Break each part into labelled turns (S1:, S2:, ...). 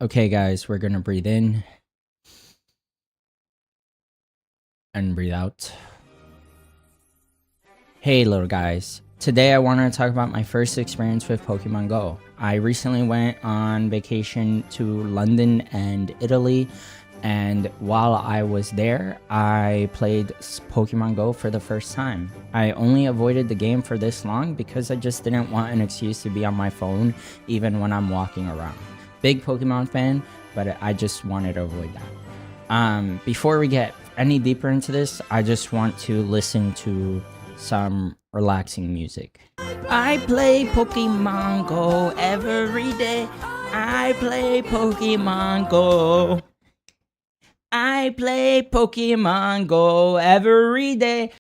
S1: Okay, guys, we're gonna breathe in and breathe out. Hey, little guys. Today, I want to talk about my first experience with Pokemon Go. I recently went on vacation to London and Italy, and while I was there, I played Pokemon Go for the first time. I only avoided the game for this long because I just didn't want an excuse to be on my phone even when I'm walking around. Big Pokemon fan, but I just wanted to avoid that. Before we get any deeper into this, I just want to listen to some relaxing music. I play Pokemon Go every day. I play Pokemon Go. I play Pokemon Go every day.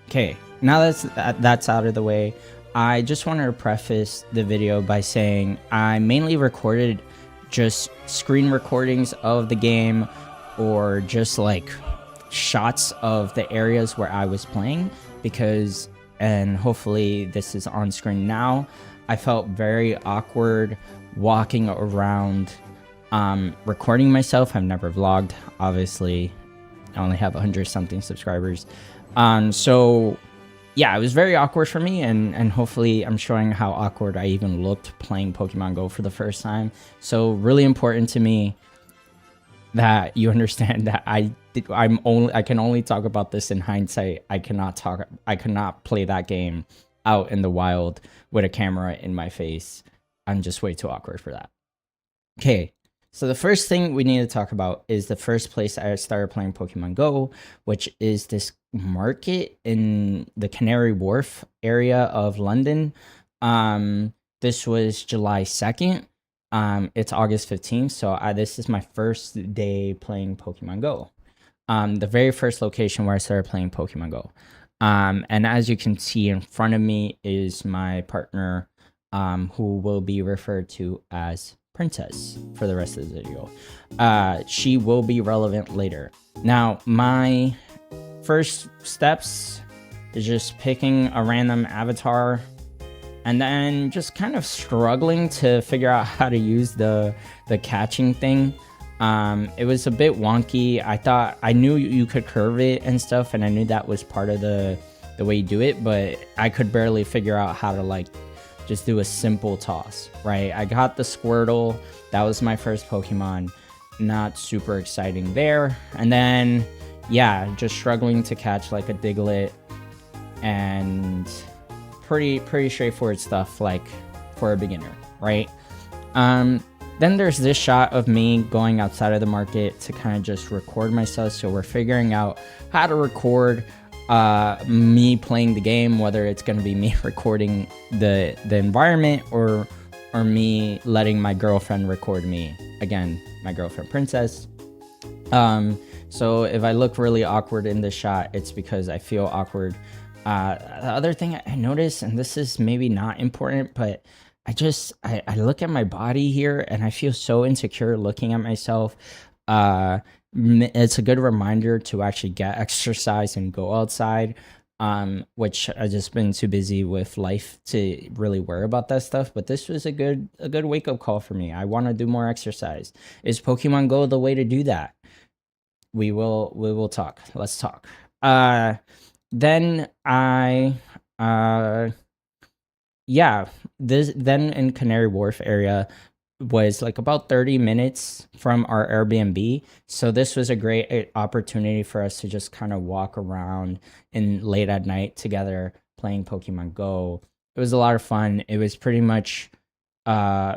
S1: Okay, now that's out of the way, I just wanted to preface the video by saying I mainly recorded just screen recordings of the game or just like shots of the areas where I was playing because, and hopefully this is on screen now, I felt very awkward walking around recording myself. I've never vlogged, obviously. I only have 100 something subscribers. So yeah, it was very awkward for me, and hopefully I'm showing how awkward I even looked playing Pokemon Go for the first time. So really important to me that you understand that I can only talk about this in hindsight. I cannot play that game out in the wild with a camera in my face. I'm just way too awkward for that. Okay, so the first thing we need to talk about is the first place I started playing Pokemon Go, which is this market in the Canary Wharf area of London. This was July 2nd. It's August 15th, so this is my first day playing Pokemon Go. The very first location where I started playing Pokemon Go. And as you can see in front of me is my partner, who will be referred to as Princess for the rest of the video. She will be relevant later. Now, my first steps is just picking a random avatar and then just kind of struggling to figure out how to use the catching thing. It was a bit wonky. I knew you could curve it and stuff, and I knew that was part of the way you do it, but I could barely figure out how to like just do a simple toss, right? I got the Squirtle. That was my first Pokemon. Not super exciting there. And then, yeah, just struggling to catch like a Diglett and pretty straightforward stuff like for a beginner, right? Then there's this shot of me going outside of the market to kind of just record myself. So we're figuring out how to record me playing the game, whether it's going to be me recording the environment or me letting my girlfriend record me. Again, my girlfriend Princess. So if I look really awkward in this shot, it's because I feel awkward. The other thing I noticed, and this is maybe not important, but I look at my body here and I feel so insecure looking at myself. It's a good reminder to actually get exercise and go outside, which I just been too busy with life to really worry about that stuff. But this was a good wake up call for me. I want to do more exercise. Is Pokemon Go the way to do that? We will talk. Let's talk. Then then in Canary Wharf area was like about 30 minutes from our Airbnb. So this was a great opportunity for us to just kind of walk around in late at night together playing Pokemon Go. It was a lot of fun. It was pretty much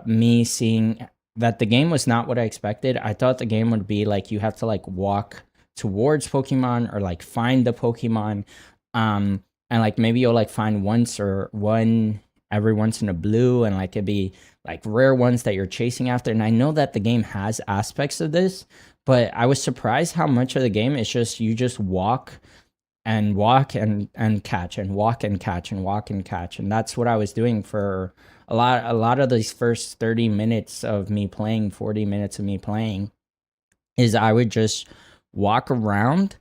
S1: me seeing that the game was not what I expected. I thought the game would be like you have to like walk towards Pokemon or like find the Pokemon. And like maybe you'll like find one every once in a blue, and like it'd be like rare ones that you're chasing after. And I know that the game has aspects of this, but I was surprised how much of the game is just you just walk and catch and walk and catch and walk and catch. And that's what I was doing for a lot of these first 30 minutes of me playing, 40 minutes of me playing, is I would just walk around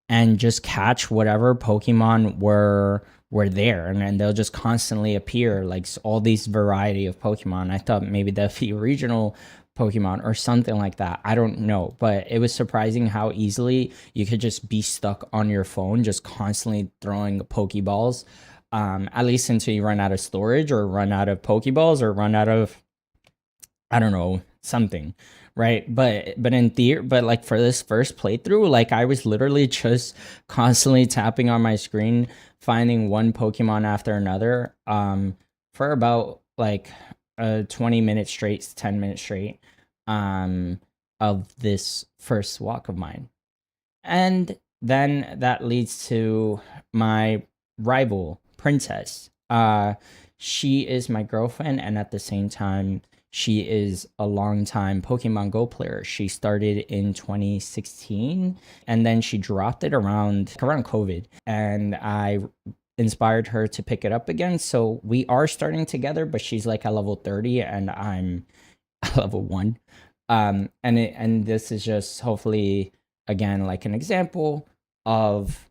S1: and just catch whatever Pokemon were there, and then they'll just constantly appear, like all these variety of Pokemon. I thought maybe that'd be regional, Pokemon or something like that. I don't know, but it was surprising how easily you could just be stuck on your phone, just constantly throwing Pokeballs. At least until you run out of storage or run out of Pokeballs or run out of, I don't know, something, right? But in theory, but like for this first playthrough, like I was literally just constantly tapping on my screen, finding one Pokemon after another, for about like 20 minutes straight, 10 minutes straight, um, of this first walk of mine. And then that leads to my rival, Princess. She is my girlfriend, and at the same time, she is a longtime Pokemon Go player. She started in 2016, and then she dropped it around COVID, and I inspired her to pick it up again. So we are starting together, but she's like at level 30, and I'm level 1. And this is just hopefully again like an example of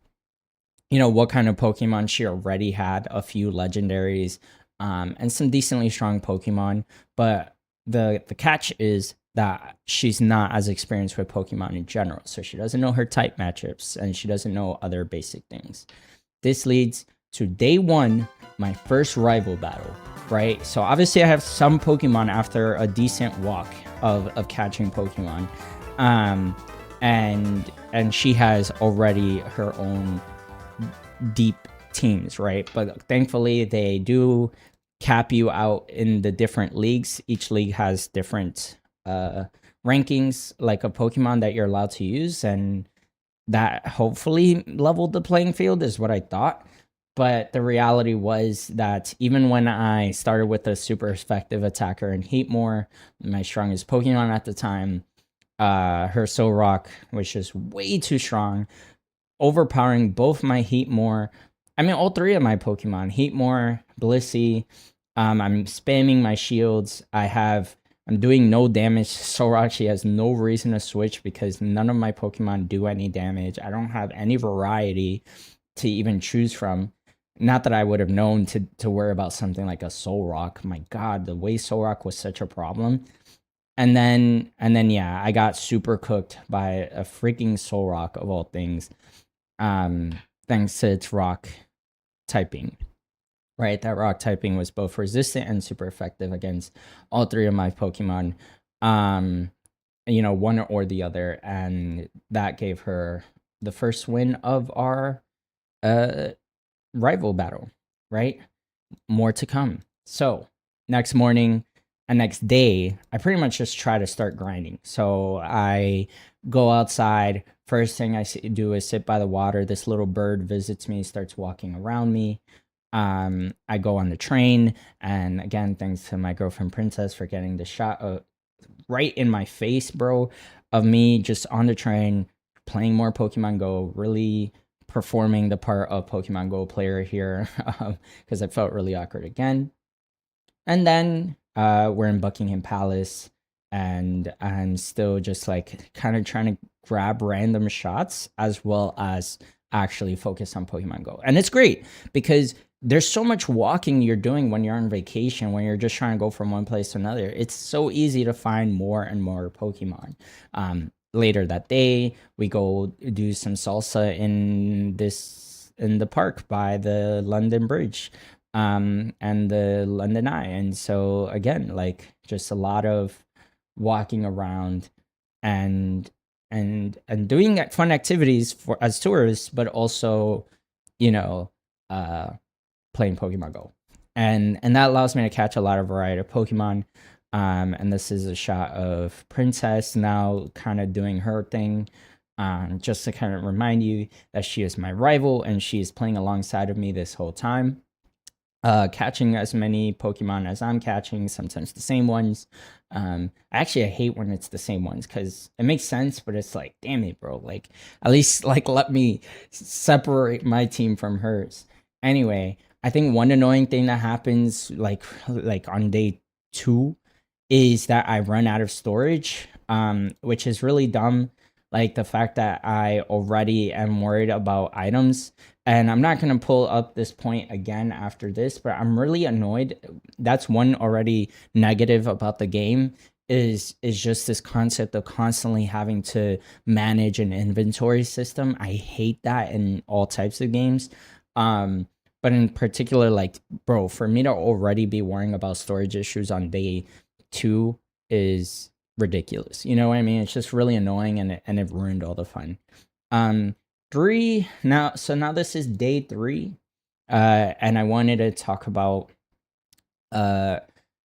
S1: what kind of Pokemon she already had, a few legendaries, and some decently strong Pokemon. But the catch is that she's not as experienced with Pokemon in general, so she doesn't know her type matchups and she doesn't know other basic things. This leads to day one, my first rival battle, right? So obviously I have some Pokemon after a decent walk of catching Pokemon. And she has already her own deep teams, right? But thankfully they do cap you out in the different leagues. Each league has different rankings like a Pokemon that you're allowed to use, and that hopefully leveled the playing field is what I thought. But the reality was that even when I started with a super effective attacker in Heatmore, my strongest Pokemon at the time, her Solrock, which is way too strong, overpowering both my Heatmore. I mean, all three of my Pokemon, Heatmore, Blissey. I'm spamming my shields. I'm doing no damage. Solrock, she has no reason to switch because none of my Pokemon do any damage. I don't have any variety to even choose from. Not that I would have known to worry about something like a Solrock. My God, the way Solrock was such a problem. And then yeah, I got super cooked by a freaking Solrock of all things. Thanks to its rock typing. Right, that rock typing was both resistant and super effective against all three of my Pokemon. One or the other, and that gave her the first win of our rival battle. Right, more to come. So next morning and next day, I pretty much just try to start grinding. So I go outside. First thing I do is sit by the water. This little bird visits me, starts walking around me. I go on the train, and again, thanks to my girlfriend Princess for getting the shot right in my face, bro, of me just on the train playing more Pokemon Go, really performing the part of Pokemon Go player here, because I felt really awkward again. And then we're in Buckingham Palace, and I'm still just like kind of trying to grab random shots as well as actually focus on Pokemon Go. And it's great because there's so much walking you're doing when you're on vacation, when you're just trying to go from one place to another. It's so easy to find more and more Pokemon. Later that day, we go do some salsa in the park by the London Bridge, and the London Eye. And so again, like just a lot of walking around and doing fun activities for as tourists, but also, playing Pokemon Go. And that allows me to catch a lot of variety of Pokemon. And this is a shot of Princess now kind of doing her thing. Just to kind of remind you that she is my rival and she is playing alongside of me this whole time. Catching as many Pokemon as I'm catching, sometimes the same ones. I hate when it's the same ones because it makes sense, but it's like, damn it, bro. Like, at least like let me separate my team from hers. Anyway, I think one annoying thing that happens like on day 2 is that I run out of storage, which is really dumb. Like the fact that I already am worried about items. And I'm not going to pull up this point again after this, but I'm really annoyed. That's one already negative about the game, is just this concept of constantly having to manage an inventory system. I hate that in all types of games. Um, but in particular, like, bro, for me to already be worrying about storage issues on day 2 is ridiculous. You know what I mean? It's just really annoying, and it ruined all the fun. Um, 3 now. So now this is day 3, and I wanted to talk about uh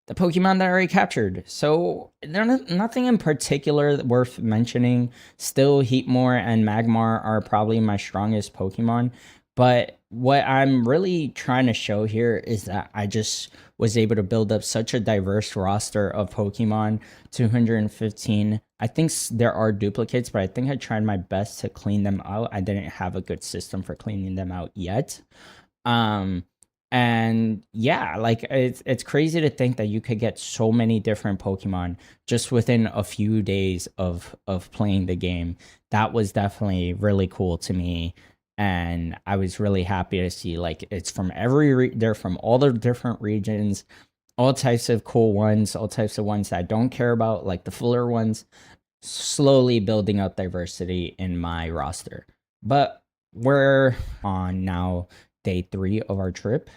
S1: the Pokemon that I already captured. So nothing in particular worth mentioning. Still, Heatmore and Magmar are probably my strongest Pokemon. But what I'm really trying to show here is that I just was able to build up such a diverse roster of Pokemon. 215. I think there are duplicates, but I think I tried my best to clean them out. I didn't have a good system for cleaning them out yet. Um, and yeah, like it's crazy to think that you could get so many different Pokemon just within a few days of playing the game. That was definitely really cool to me, and I was really happy to see, like, it's from they're from all the different regions, all types of cool ones, all types of ones that I don't care about, like the filler ones, slowly building up diversity in my roster. But we're on now day 3 of our trip.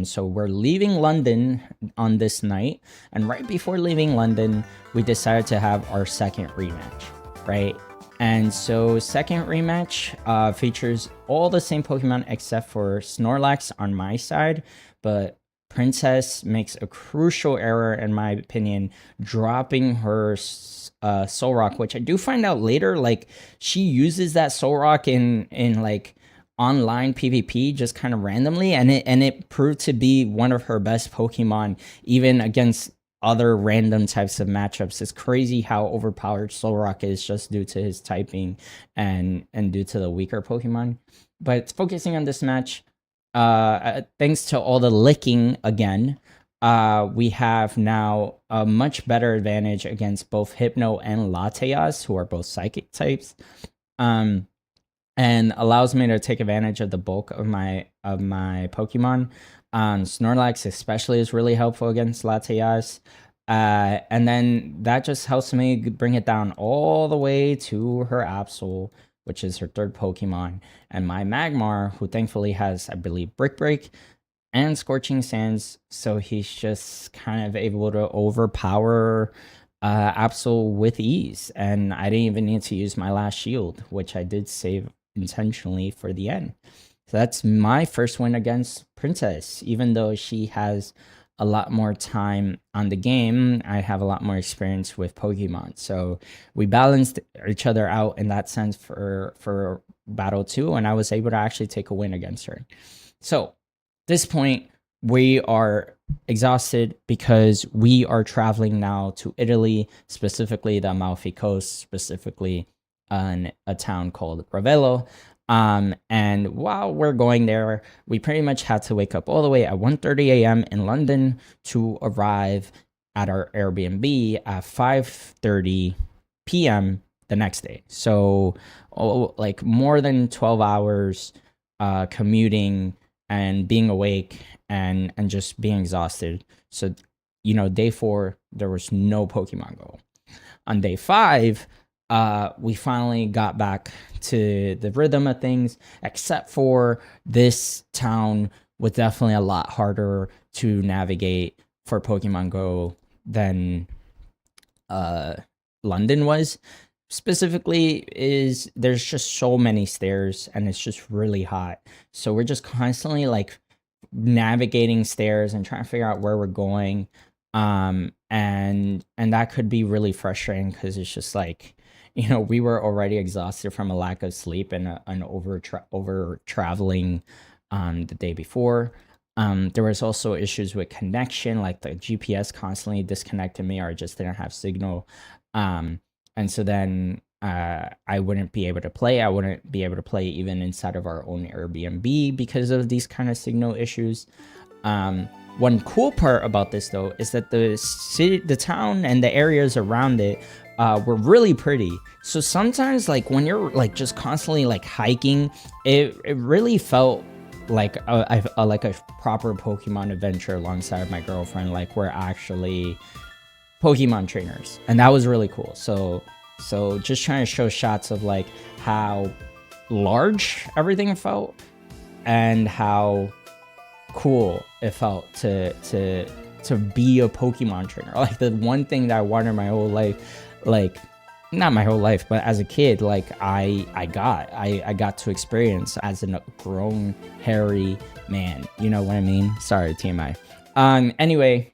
S1: So we're leaving London on this night, and right before leaving London, we decided to have our second rematch, right? And so second rematch features all the same Pokemon except for Snorlax on my side, but Princess makes a crucial error, in my opinion, dropping her Soul Rock, which I do find out later, like, she uses that Soul Rock in like online PvP just kind of randomly, and it proved to be one of her best Pokemon, even against other random types of matchups. It's crazy how overpowered Solrock is just due to his typing and due to the weaker Pokemon. But focusing on this match, thanks to all the licking again, we have now a much better advantage against both Hypno and Latias, who are both psychic types. And allows me to take advantage of the bulk of my Pokemon. Snorlax especially is really helpful against Latias. And then that just helps me bring it down all the way to her Absol, which is her third Pokemon. And my Magmar, who thankfully has, I believe, Brick Break and Scorching Sands, so he's just kind of able to overpower Absol with ease. And I didn't even need to use my last shield, which I did save intentionally for the end. So that's my first win against Princess. Even though she has a lot more time on the game, I have a lot more experience with Pokemon. So we balanced each other out in that sense for Battle 2, and I was able to actually take a win against her. So at this point, we are exhausted because we are traveling now to Italy, specifically the Amalfi Coast, specifically in a town called Ravello. And while we're going there, we pretty much had to wake up all the way at 1:30 a.m. in London to arrive at our Airbnb at 5:30 p.m. the next day. So, like, more than 12 hours commuting and being awake and just being exhausted. So, day 4, there was no Pokemon Go. On day 5, we finally got back to the rhythm of things, except for this town was definitely a lot harder to navigate for Pokemon Go than London was. Specifically, there's just so many stairs and it's just really hot. So we're just constantly like navigating stairs and trying to figure out where we're going. And that could be really frustrating because it's just like, we were already exhausted from a lack of sleep and an over traveling the day before. There was also issues with connection, like the GPS constantly disconnected me, or I just didn't have signal. And so then I wouldn't be able to play. I wouldn't be able to play even inside of our own Airbnb because of these kind of signal issues. One cool part about this, though, is that the city, the town, and the areas around it were really pretty. So sometimes, like, when you're like just constantly like hiking, it really felt like a proper Pokemon adventure alongside my girlfriend. Like, we're actually Pokemon trainers, and that was really cool. So just trying to show shots of like how large everything felt and how cool it felt to be a Pokemon trainer. Like the one thing that I wanted my whole life, like not my whole life, but as a kid, like I got to experience as a grown hairy man. You know what I mean? Sorry, TMI. Anyway,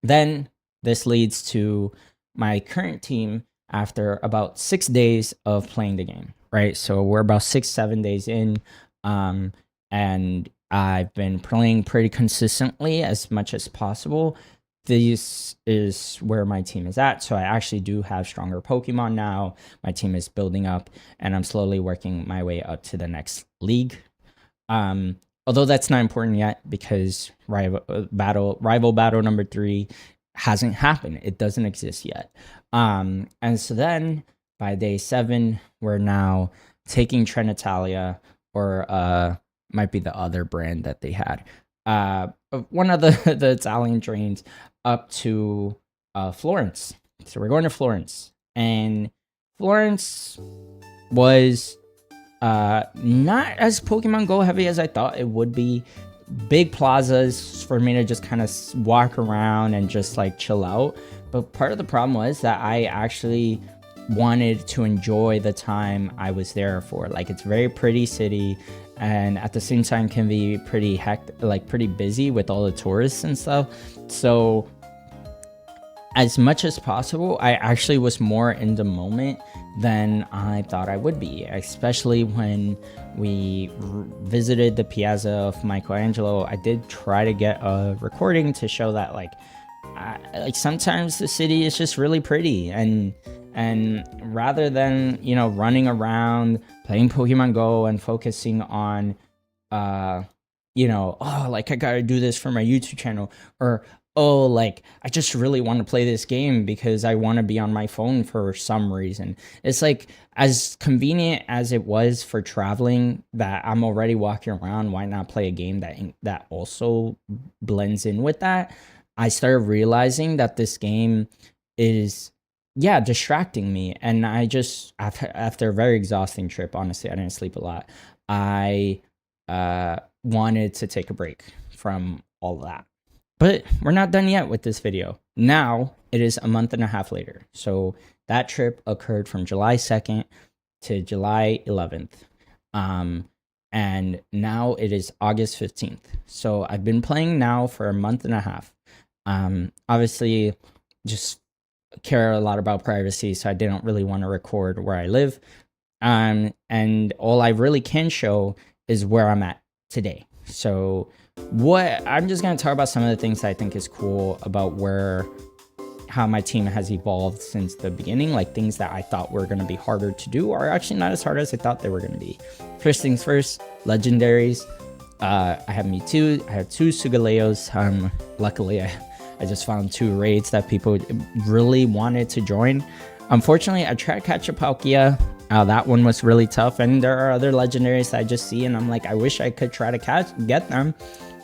S1: then this leads to my current team after about 6 days of playing the game, right? So we're about 6-7 days in, and I've been playing pretty consistently as much as possible. This is where my team is at. So I actually do have stronger Pokemon now. My team is building up, and I'm slowly working my way up to the next league. Although that's not important yet because rival battle number 3 hasn't happened. It doesn't exist yet. And so then by day 7, we're now taking Trenitalia, or might be the other brand that they had. One of the Italian trains up to Florence. So we're going to Florence. And Florence was not as Pokemon Go heavy as I thought it would be. Big plazas for me to just kind of walk around and just like chill out. But part of the problem was that I actually wanted to enjoy the time I was there for. Like, it's a very pretty city, and at the same time can be pretty pretty busy with all the tourists and stuff. So as much as possible, I actually was more in the moment than I thought I would be, especially when we visited the Piazza of Michelangelo. I did try to get a recording to show that like sometimes the city is just really pretty, and rather than, you know, running around playing Pokemon Go and focusing on you know, oh, like I gotta do this for my YouTube channel, or oh, like I just really want to play this game because I want to be on my phone for some reason. It's like, as convenient as it was for traveling, that I'm already walking around, why not play a game that also blends in with that? I started realizing that this game is, yeah, distracting me. And I just, after a very exhausting trip, honestly, I didn't sleep a lot. I wanted to take a break from all that. But we're not done yet with this video. Now it is a month and a half later. So that trip occurred from July 2nd to July 11th. And now it is August 15th. So I've been playing now for a month and a half. Obviously, just care a lot about privacy, so I didn't really want to record where I live. And all I really can show is where I'm at today. So I'm just going to talk about some of the things that I think is cool about how my team has evolved since the beginning. Like, things that I thought were going to be harder to do are actually not as hard as I thought they were going to be. First things first, legendaries. I have Mewtwo, I have 2 Sugaleos. Luckily, I just found 2 raids that people really wanted to join. Unfortunately, I tried to catch a Palkia. That one was really tough, and there are other legendaries that I just see and I'm like, I wish I could try to get them,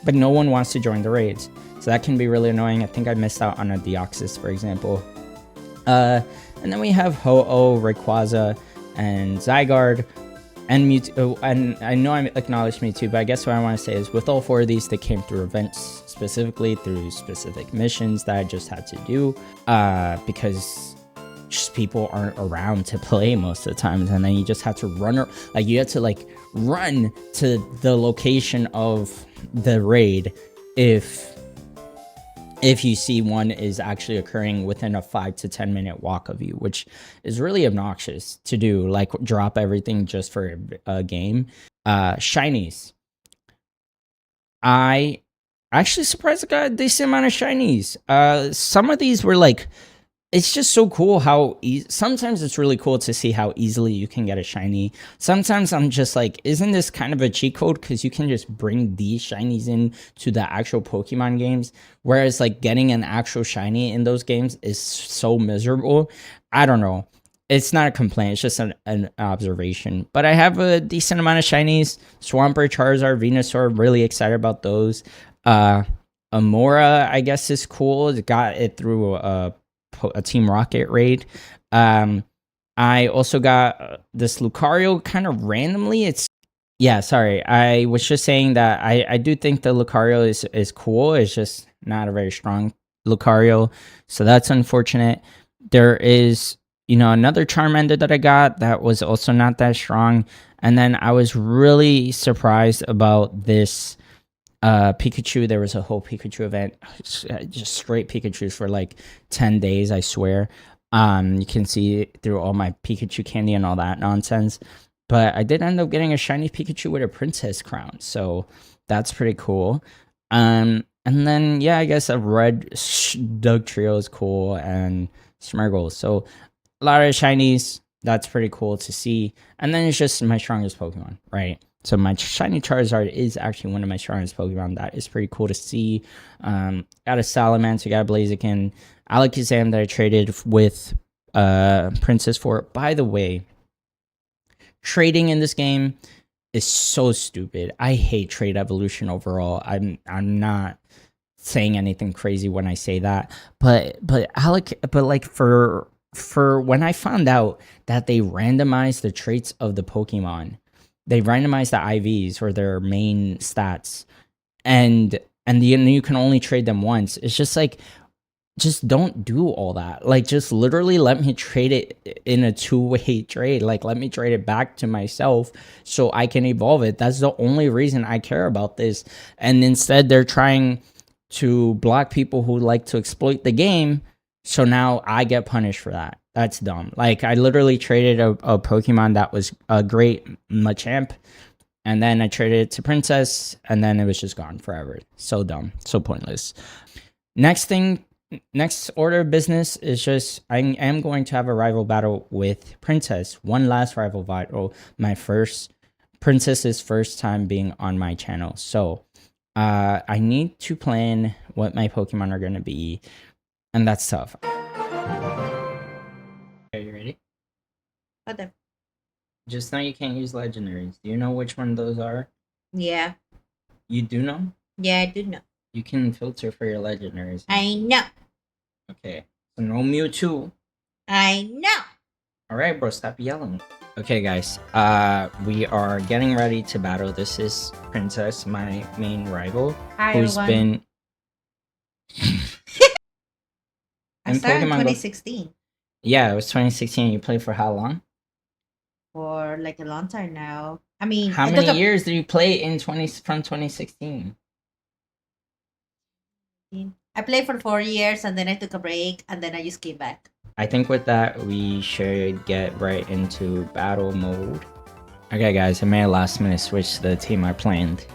S1: but no one wants to join the raids, so that can be really annoying. I think I missed out on a Deoxys, for example. And then we have Ho-Oh, Rayquaza, and Zygarde, and Mewtwo. And I know I acknowledged Mewtwo, but I guess what I want to say is, with all 4 of these, they came through events, specifically through specific missions that I just had to do, because just people aren't around to play most of the time, and then you just have to run to the location of the raid if you see one is actually occurring within a 5 to 10 minute walk of you, which is really obnoxious to do. Like, drop everything just for a game. Shinies. I actually surprised I got a decent amount of shinies. Some of these were like, it's just so cool how sometimes it's really cool to see how easily you can get a shiny. Sometimes I'm just like, isn't this kind of a cheat code? Because you can just bring these shinies in to the actual Pokemon games. Whereas like getting an actual shiny in those games is so miserable. I don't know. It's not a complaint. It's just an observation. But I have a decent amount of shinies. Swampert, Charizard, Venusaur, really excited about those. Amora, I guess, is cool. Got it through a Team Rocket raid. I also got this Lucario kind of randomly. Sorry. I was just saying that I do think the Lucario is cool. It's just not a very strong Lucario. So that's unfortunate. There is, another Charmander that I got that was also not that strong. And then I was really surprised about this Pikachu. There was a whole Pikachu event, just straight Pikachus for like 10 days, I swear. You can see through all my Pikachu candy and all that nonsense. But I did end up getting a shiny Pikachu with a princess crown, so that's pretty cool. And then I guess a red Doug Trio is cool, and Smeargle. So a lot of shinies. That's pretty cool to see. And then it's just my strongest Pokemon, right? So my shiny Charizard is actually one of my strongest Pokemon. That is pretty cool to see. Got a Salamander, got a Blaziken, Alakazam that I traded with Princess for. By the way, trading in this game is so stupid. I hate trade evolution overall. I'm not saying anything crazy when I say that, but like for when I found out that they randomized the traits of the Pokemon, they randomized the IVs or their main stats, and you can only trade them once. It's just like, just don't do all that. Like, just literally let me trade it in a two-way trade. Like, let me trade it back to myself so I can evolve it. That's the only reason I care about this. And instead, they're trying to block people who like to exploit the game. So now I get punished for that. That's dumb. Like, I literally traded a Pokemon that was a great Machamp, and then I traded it to Princess, and then it was just gone forever. So dumb. So pointless. Next order of business is just, I am going to have a rival battle with Princess. One last rival battle. Princess's first time being on my channel. So I need to plan what my Pokemon are going to be, and that's tough. Are you ready?
S2: Okay.
S1: Just know you can't use legendaries. Do you know which one those are?
S2: Yeah.
S1: You do know?
S2: Yeah, I do know.
S1: You can filter for your legendaries.
S2: I know.
S1: Okay. So no Mewtwo.
S2: I know.
S1: Alright, bro, stop yelling. Okay, guys. We are getting ready to battle. This is Princess, my main rival.
S2: Hi,
S1: who's
S2: everyone.
S1: been
S2: I started in 2016.
S1: Yeah, it was 2016. You played for how long?
S2: For like a long time now. I mean,
S1: how many years did you play from 2016?
S2: I played for 4 years, and then I took a break, and then I just came back.
S1: I think with that, we should get right into battle mode. Okay, guys, I made a last minute switch to the team I planned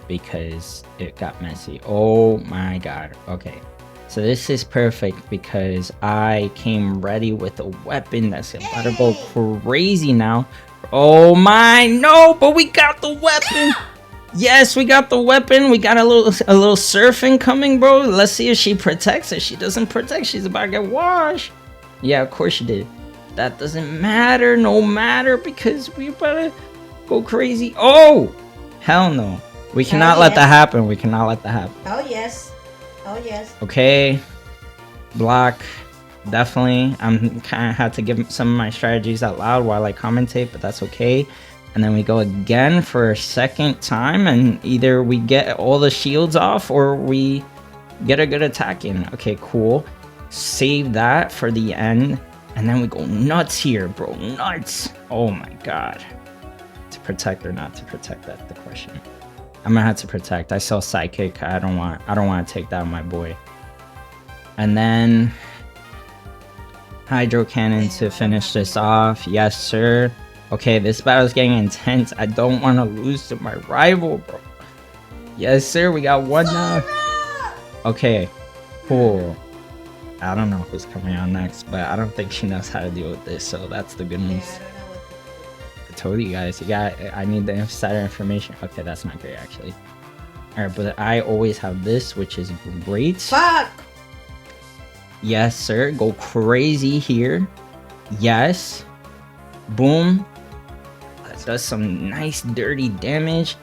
S1: because it got messy. Oh my god. Okay. So this is perfect because I came ready with a weapon that's about to go crazy now. Oh my, no, but we got the weapon. Yes, we got the weapon. We got a little surfing coming, bro. Let's see if she protects. If she doesn't protect, she's about to get washed. Yeah, of course she did. That doesn't matter, no matter, because we about to go crazy. Oh, hell no. We cannot let that happen. We cannot let that happen.
S2: Oh, yes. Oh, yes.
S1: Okay. Block. Definitely. I'm kind of had to give some of my strategies out loud while I commentate, but that's okay. And then we go again for a second time, and either we get all the shields off or we get a good attack in. Okay, cool. Save that for the end. And then we go nuts here, bro. Nuts. Oh my god. To protect or not to protect, that's the question. I'm gonna have to protect. I saw Psychic. I don't want to take that on my boy. And then Hydro Cannon to finish this off. Yes, sir. Okay, this battle is getting intense. I don't want to lose to my rival, bro. Yes, sir. We got one now. Okay, cool. I don't know who's coming on next, but I don't think she knows how to deal with this, so that's the good news. I told you guys, I need the insider information. Okay, that's not great, actually. Alright, but I always have this, which is great.
S2: Fuck!
S1: Yes, sir. Go crazy here. Yes. Boom. That does some nice dirty damage.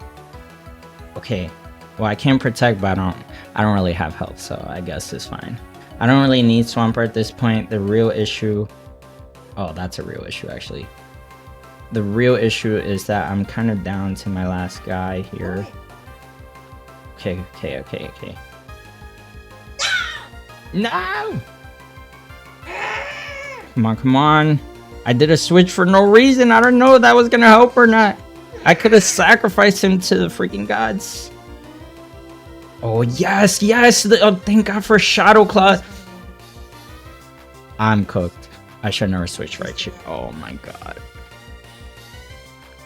S1: Okay. Well, I can protect, but I don't really have health, so I guess it's fine. I don't really need Swampert at this point. The real issue... Oh, that's a real issue, actually. The real issue is that I'm kind of down to my last guy here. Okay. No! Come on. I did a switch for no reason. I don't know if that was gonna help or not. I could have sacrificed him to the freaking gods. Oh, yes. Oh, thank God for Shadow Claw. I'm cooked. I should never switch right here. Oh my God.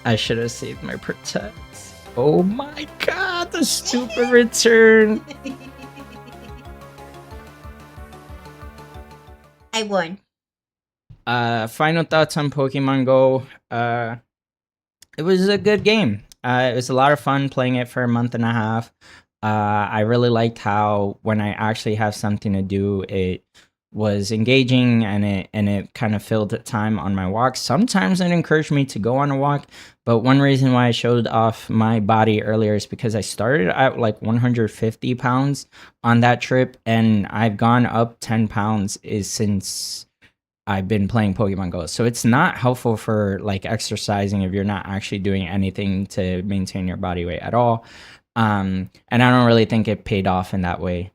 S1: I should have saved my protect. Oh my God, the stupid return.
S2: I won.
S1: Final thoughts on Pokemon Go. It was a good game. It was a lot of fun playing it for a month and a half. I really liked how when I actually have something to do, it was engaging and it kind of filled the time on my walks. Sometimes it encouraged me to go on a walk, but one reason why I showed off my body earlier is because I started at like 150 pounds on that trip, and I've gone up 10 pounds since I've been playing Pokemon Go. So it's not helpful for like exercising if you're not actually doing anything to maintain your body weight at all. And I don't really think it paid off in that way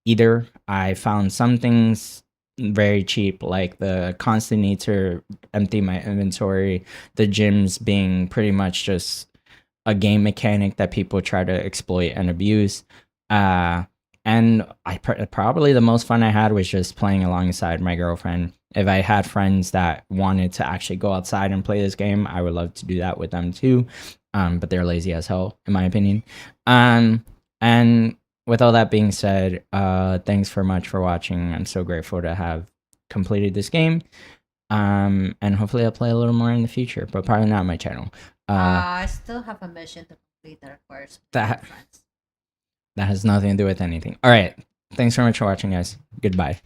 S1: either. I found some things very cheap, like the constant need to empty my inventory, the gyms being pretty much just a game mechanic that people try to exploit and abuse. And probably the most fun I had was just playing alongside my girlfriend. If I had friends that wanted to actually go outside and play this game, I would love to do that with them too. But they're lazy as hell, in my opinion. And with all that being said, thanks for much for watching. I'm so grateful to have completed this game. And hopefully I'll play a little more in the future, but probably not on my channel.
S2: I still have a mission to complete that requires
S1: That has nothing to do with anything. All right. Thanks very much for watching, guys. Goodbye.